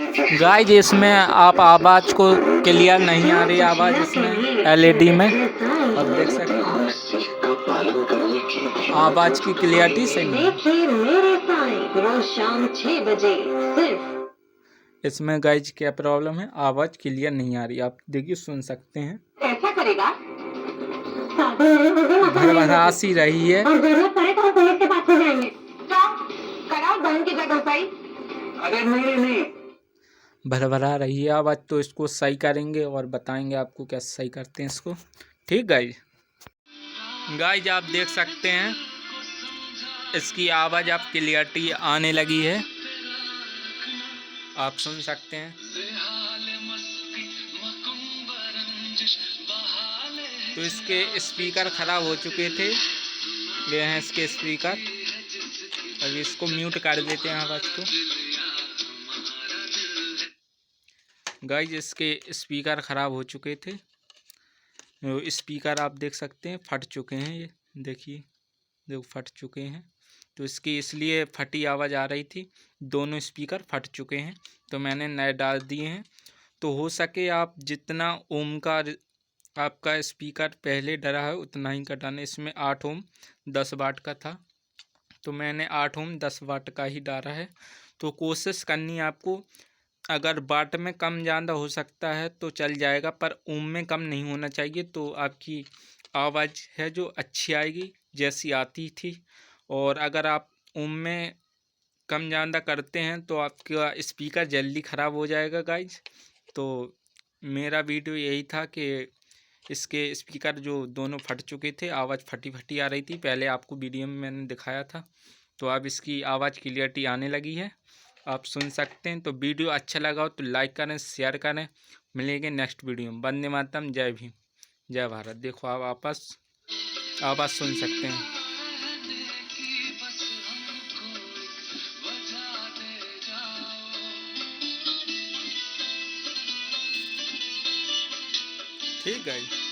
Guys इसमें आप आवाज़ को क्लियर नहीं आ रही आवाज़ इसमें एलईडी में, आप देख सकते हैं आवाज़ की क्लियरिटी सही नहीं है रोज शाम 6 बजे सिर्फ। इसमें गाइस क्या प्रॉब्लम है, आवाज़ क्लियर नहीं आ रही, आप देखिए सुन सकते हैं। ऐसा करेगा भरभरास ही रही है और जरूरत पड़े तो हम पुलिस के पास हो जाएंगे। कराओ बहन की जगह सही। अरे नहीं भरभरा रही है आवाज़, तो इसको सही करेंगे और बताएंगे आपको कैसे सही करते हैं इसको। ठीक गाइज आप देख सकते हैं इसकी आवाज़ आप क्लियरिटी आने लगी है, आप सुन सकते हैं। तो इसके स्पीकर ख़राब हो चुके थे, ये हैं इसके स्पीकर। अभी इसको म्यूट कर देते हैं आवाज़ को। गाइज इसके स्पीकर ख़राब हो चुके थे, स्पीकर आप देख सकते हैं फट चुके हैं, ये देखिए देखो फट चुके हैं। तो इसकी इसलिए फटी आवाज़ आ रही थी, दोनों स्पीकर फट चुके हैं, तो मैंने नए डाल दिए हैं। तो हो सके आप जितना ओम का आपका स्पीकर पहले डरा है उतना ही का डालें। इसमें 8 ओम 10 वाट का था, तो मैंने 8 ओम 10 वाट का ही डाला है। तो कोशिश करनी है आपको, अगर वाट में कम ज़्यादा हो सकता है तो चल जाएगा, पर ओम में कम नहीं होना चाहिए, तो आपकी आवाज़ है जो अच्छी आएगी जैसी आती थी। और अगर आप ओम में कम ज़्यादा करते हैं तो आपका स्पीकर जल्दी ख़राब हो जाएगा गाइज। तो मेरा वीडियो यही था कि इसके स्पीकर जो दोनों फट चुके थे, आवाज़ फटी आ रही थी, पहले आपको वीडियो में मैंने दिखाया था। तो अब इसकी आवाज़ क्लियरिटी आने लगी है, आप सुन सकते हैं। तो वीडियो अच्छा लगा हो तो लाइक करें, शेयर करें। मिलेंगे नेक्स्ट वीडियो में। वंदे मातरम, जय भीम, जय भारत। देखो आप आपस आवाज़ सुन सकते हैं। ठीक है।